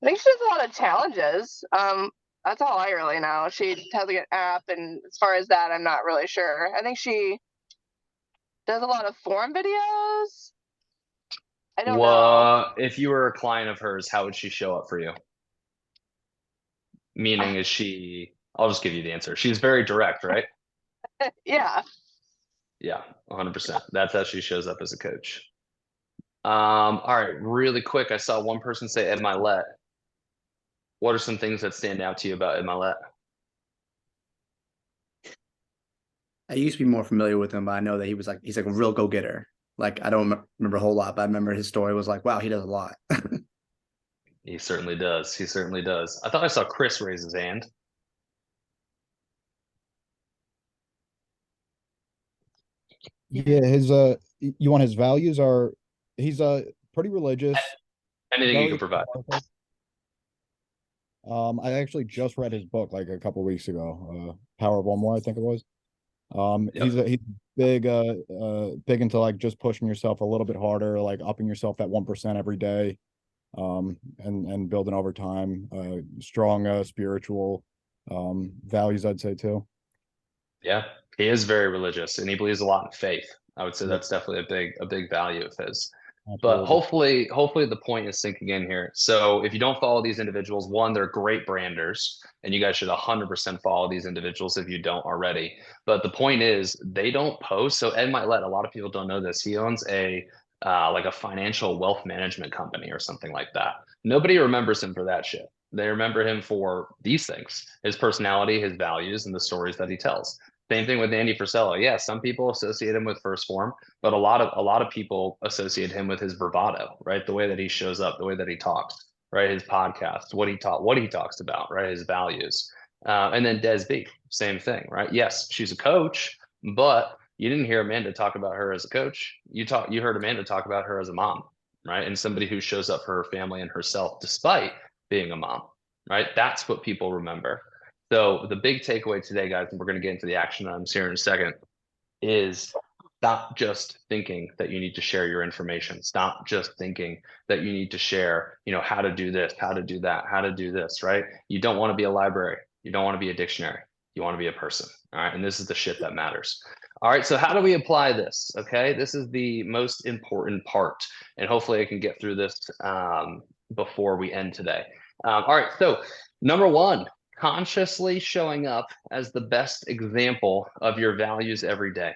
I think she has a lot of challenges. That's all I really know. She has like an app, and as far as that, I'm not really sure. I think she does a lot of form videos. I don't know. If you were a client of hers, how would she show up for you? Meaning, is she? I'll just give you the answer. She's very direct, right? Yeah. Yeah, 100%. That's how she shows up as a coach. All right, really quick. I saw one person say Ed Mylette. What are some things that stand out to you about Ed Mylette? I used to be more familiar with him, but I know that he's like a real go-getter. Like, I don't remember a whole lot, but I remember his story was like, wow, he does a lot. He certainly does. He certainly does. I thought I saw Chris raise his hand. Yeah, you want his values are he's pretty religious. Anything you can provide. I actually just read his book like a couple weeks ago. Power of One More, I think it was. He's big into like just pushing yourself a little bit harder, like upping yourself that 1% every day, and building over time. Strong spiritual values, I'd say too. Yeah, he is very religious, and he believes a lot in faith. I would say that's definitely a big value of his. But Absolutely. hopefully the point is sinking in here. So if you don't follow these individuals, one, they're great branders, and you guys should 100% follow these individuals if you don't already. But the point is, they don't post. So Ed Mylette, a lot of people don't know this. He owns a like a financial wealth management company or something like that. Nobody remembers him for that shit. They remember him for these things: his personality, his values, and the stories that he tells. Same thing with Andy Frisella. Yeah, some people associate him with First Form, but a lot of people associate him with his bravado, right? The way that he shows up, the way that he talks, right? His podcast, what he talks about, right? His values. And then Des B, same thing, right? Yes, she's a coach, but you didn't hear Amanda talk about her as a coach. You heard Amanda talk about her as a mom, right? And somebody who shows up for her family and herself despite being a mom, right? That's what people remember. So the big takeaway today, guys, and we're going to get into the action items here in a second, is stop just thinking that you need to share your information. Stop just thinking that you need to share, how to do this, how to do that, how to do this, right? You don't want to be a library. You don't want to be a dictionary. You want to be a person. All right. And this is the shit that matters. All right. So how do we apply this? Okay. This is the most important part. And hopefully I can get through this before we end today. All right. So number one, consciously showing up as the best example of your values every day.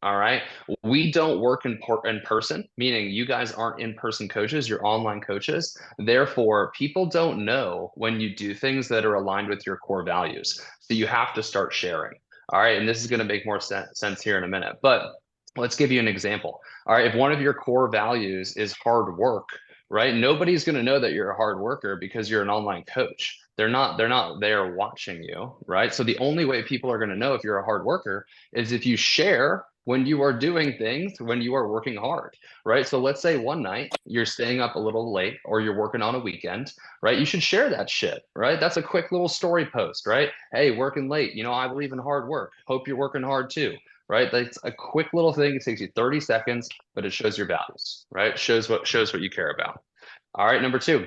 All right. We don't work in person, meaning you guys aren't in-person coaches, you're online coaches. Therefore, people don't know when you do things that are aligned with your core values. So you have to start sharing. All right. And this is going to make more sense here in a minute, but let's give you an example. All right. If one of your core values is hard work, right? Nobody's going to know that you're a hard worker because you're an online coach. They're not there watching you, right? So the only way people are going to know if you're a hard worker is if you share when you are doing things, when you are working hard, right? So let's say one night you're staying up a little late or you're working on a weekend, right? You should share that shit, right? That's a quick little story post, right? Hey, working late, I believe in hard work. Hope you're working hard too, right? That's a quick little thing. It takes you 30 seconds, but it shows your values, right? It shows what you care about. All right, number two,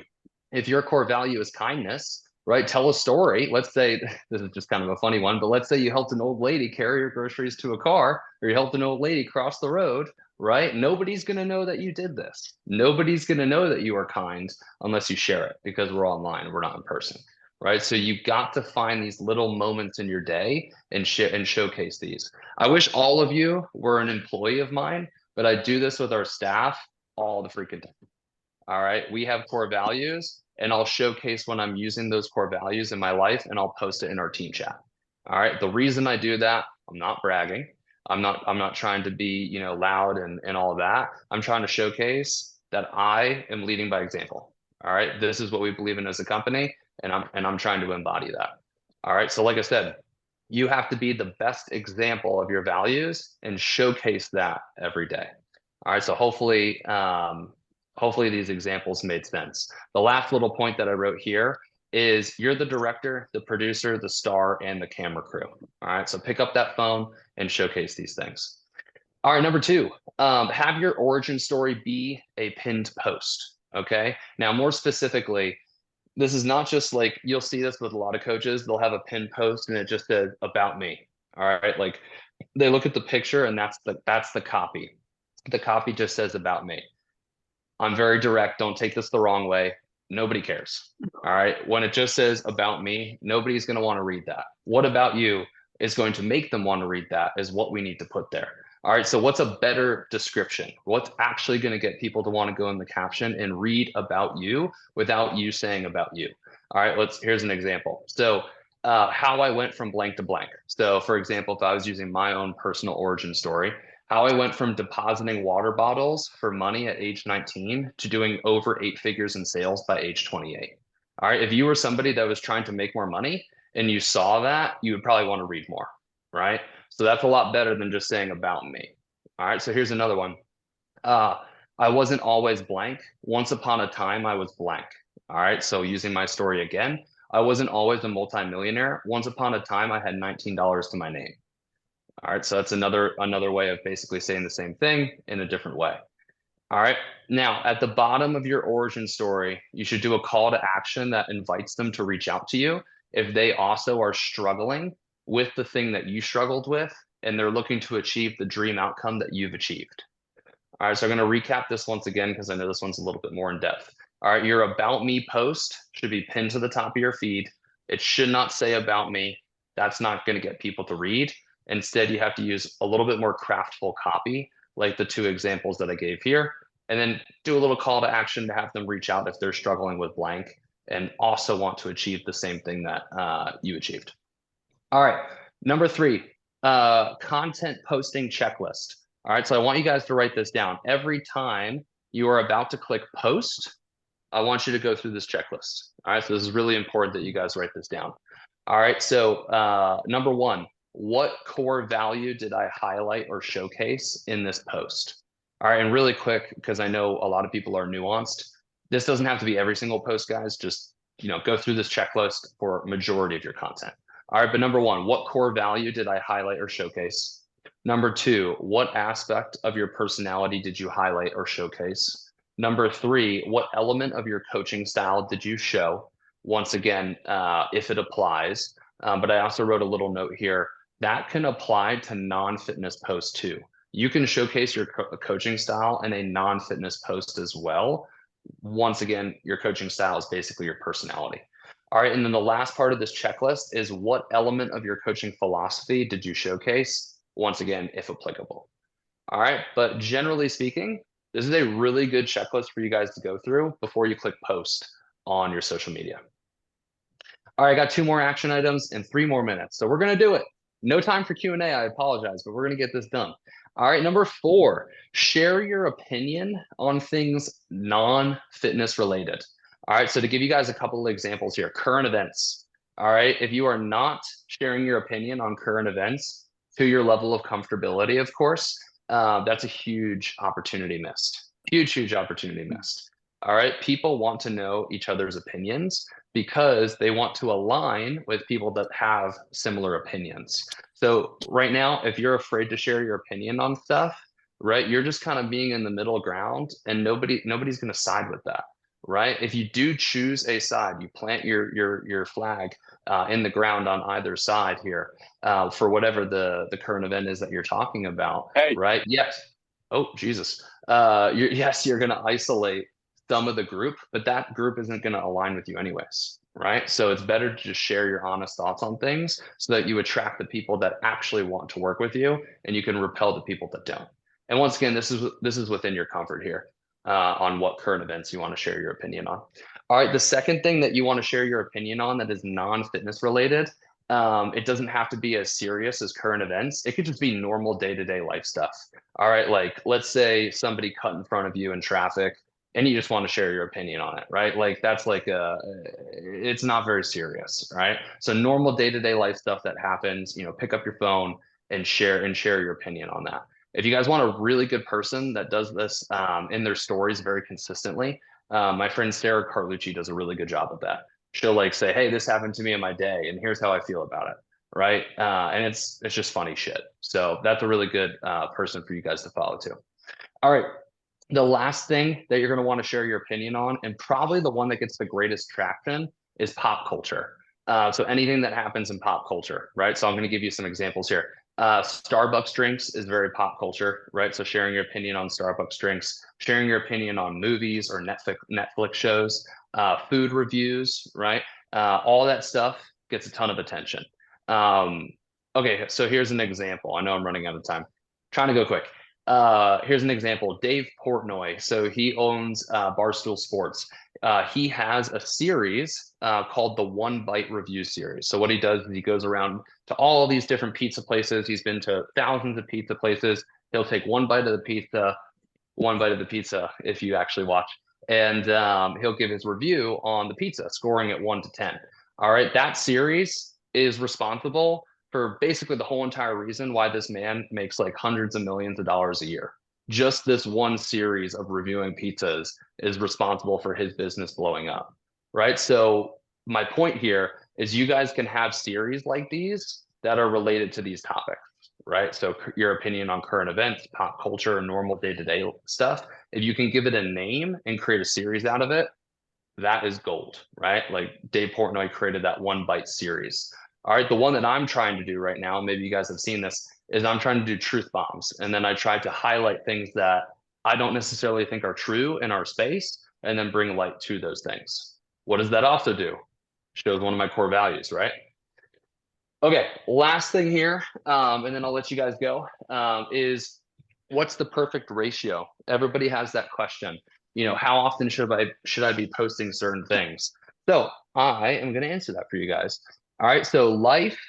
if your core value is kindness, right? Tell a story. Let's say this is just kind of a funny one, but let's say you helped an old lady carry her groceries to a car, or you helped an old lady cross the road, right? Nobody's going to know that you did this. Nobody's going to know that you are kind unless you share it, because we're online, we're not in person, right? So you got to find these little moments in your day and showcase these. I wish all of you were an employee of mine, but I do this with our staff all the freaking time. All right, we have core values, and I'll showcase when I'm using those core values in my life, and I'll post it in our team chat. All right, the reason I do that, I'm not bragging. I'm not trying to be, loud and all of that. I'm trying to showcase that I am leading by example. All right, this is what we believe in as a company, and I'm trying to embody that. All right, so like I said, you have to be the best example of your values and showcase that every day. All right, so hopefully these examples made sense. The last little point that I wrote here is you're the director, the producer, the star, and the camera crew. All right, so pick up that phone and showcase these things. All right, number two, have your origin story be a pinned post. Okay, now more specifically, this is not just like, you'll see this with a lot of coaches, they'll have a pinned post and it just says about me. All right, like they look at the picture and that's the copy. The copy just says about me. I'm very direct. Don't take this the wrong way. Nobody cares. All right. When it just says about me, nobody's going to want to read that. What about you is going to make them want to read that is what we need to put there. All right. So what's a better description? What's actually going to get people to want to go in the caption and read about you without you saying about you? All right. Here's an example. So how I went from blank to blank. So for example, if I was using my own personal origin story, how I went from depositing water bottles for money at age 19 to doing over 8 figures in sales by age 28. All right. If you were somebody that was trying to make more money and you saw that, you would probably want to read more. Right. So that's a lot better than just saying about me. All right. So here's another one. I wasn't always blank. Once upon a time, I was blank. All right. So using my story again, I wasn't always a multimillionaire. Once upon a time, I had $19 to my name. All right, so that's another way of basically saying the same thing in a different way. All right, now at the bottom of your origin story, you should do a call to action that invites them to reach out to you if they also are struggling with the thing that you struggled with and they're looking to achieve the dream outcome that you've achieved. All right, so I'm going to recap this once again because I know this one's a little bit more in depth. All right, your About Me post should be pinned to the top of your feed. It should not say About Me. That's not going to get people to read. Instead, you have to use a little bit more craftful copy, like the 2 examples that I gave here, and then do a little call to action to have them reach out if they're struggling with blank and also want to achieve the same thing that you achieved. All right, number 3, content posting checklist. All right, so I want you guys to write this down. Every time you are about to click post, I want you to go through this checklist. All right, so this is really important that you guys write this down. All right, so number 1, what core value did I highlight or showcase in this post? All right, and really quick, because I know a lot of people are nuanced, this doesn't have to be every single post, guys. Just, go through this checklist for majority of your content. All right, but number 1, what core value did I highlight or showcase? Number 2, what aspect of your personality did you highlight or showcase? Number 3, what element of your coaching style did you show? Once again, if it applies, but I also wrote a little note here that can apply to non-fitness posts too. You can showcase your coaching style in a non-fitness post as well. Once again, your coaching style is basically your personality. All right, and then the last part of this checklist is what element of your coaching philosophy did you showcase? Once again, if applicable. All right, but generally speaking, this is a really good checklist for you guys to go through before you click post on your social media. All right, I got 2 more action items and 3 more minutes, so we're gonna do it. No time for Q&A, I apologize, but we're gonna get this done. All right, number 4, share your opinion on things non-fitness related. All right, so to give you guys a couple of examples here, current events. All right, if you are not sharing your opinion on current events to your level of comfortability, of course, that's a huge opportunity missed. Huge opportunity missed. All right, people want to know each other's opinions because they want to align with people that have similar opinions. So right now, if you're afraid to share your opinion on stuff, right, you're just kind of being in the middle ground and nobody's going to side with that, right? If you do choose a side, you plant your flag in the ground on either side here for whatever the current event is that you're talking about, right? Yes. Oh, Jesus. You're going to isolate some of the group, but that group isn't going to align with you anyways, right? So it's better to just share your honest thoughts on things so that you attract the people that actually want to work with you and you can repel the people that don't. And once again, this is within your comfort here on what current events you want to share your opinion on. All right, the second thing that you want to share your opinion on that is non-fitness related, it doesn't have to be as serious as current events. It could just be normal day-to-day life stuff. All right, like let's say somebody cut in front of you in traffic and you just want to share your opinion on it, right? Like that's like it's not very serious, right? So normal day-to-day life stuff that happens, pick up your phone and share your opinion on that. If you guys want a really good person that does this in their stories very consistently, my friend Sarah Carlucci does a really good job of that. She'll like say, hey, this happened to me in my day and here's how I feel about it, right? And it's just funny shit. So that's a really good person for you guys to follow too. All right. The last thing that you're going to want to share your opinion on, and probably the one that gets the greatest traction, is pop culture. So anything that happens in pop culture, right? So I'm going to give you some examples here. Starbucks drinks is very pop culture, right? So sharing your opinion on Starbucks drinks, sharing your opinion on movies or Netflix shows, food reviews, right? All that stuff gets a ton of attention. Okay, so here's an example. I know I'm running out of time. Trying to go quick. Here's an example. Dave Portnoy. So he owns Barstool Sports. He has a series called the One Bite Review Series. So what he does is he goes around to all these different pizza places. He's been to thousands of pizza places. He'll take one bite of the pizza if you actually watch, and he'll give his review on the pizza, scoring it 1 to 10. All right, that series is responsible for basically the whole entire reason why this man makes like hundreds of millions of dollars a year. Just this one series of reviewing pizzas is responsible for his business blowing up, right? So my point here is you guys can have series like these that are related to these topics, right? So your opinion on current events, pop culture, and normal day-to-day stuff, if you can give it a name and create a series out of it, that is gold, right? Like Dave Portnoy created that One Bite series. All right, the one that I'm trying to do right now, maybe you guys have seen this, is I'm trying to do truth bombs. And then I try to highlight things that I don't necessarily think are true in our space, and then bring light to those things. What does that also do? Shows one of my core values, right? Okay, last thing here, and then I'll let you guys go, is what's the perfect ratio? Everybody has that question. You know, how often should I be posting certain things? So I am going to answer that for you guys. All right, so life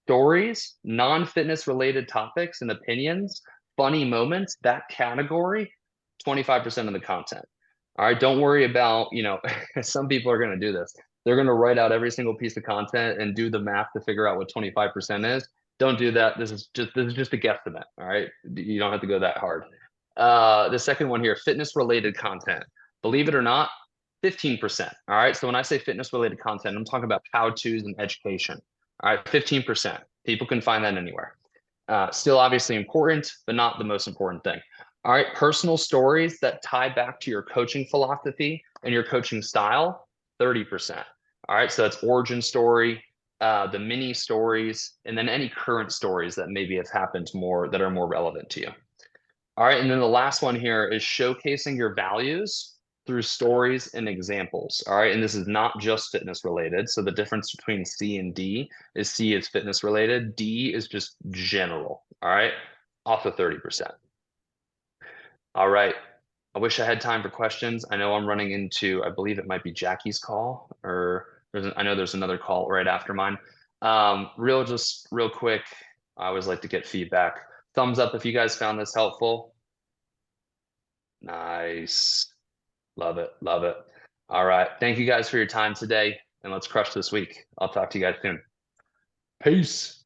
stories, non-fitness related topics and opinions, funny moments, that category, 25% of the content. All right, don't worry about, you know, some people are going to do this. They're going to write out every single piece of content and do the math to figure out what 25% is. Don't do that. This is just a guesstimate. All right, you don't have to go that hard. The second one here, fitness related content. Believe it or not, 15%. All right, so when I say fitness related content, I'm talking about how-tos and education. All right, 15%. People can find that anywhere. Still obviously important, but not the most important thing. All right, personal stories that tie back to your coaching philosophy and your coaching style, 30%. All right, so that's origin story, the mini stories, and then any current stories that maybe have happened more that are more relevant to you. All right, and then the last one here is showcasing your values through stories and examples. All right, and this is not just fitness related. So the difference between C and D is C is fitness related, D is just general. All right, off of 30%. All right, I wish I had time for questions. I know I'm running into, I believe it might be Jackie's call, or I know there's another call right after mine. Real quick, I always like to get feedback. Thumbs up if you guys found this helpful. Nice. Love it. Love it. All right. Thank you guys for your time today, and let's crush this week. I'll talk to you guys soon. Peace.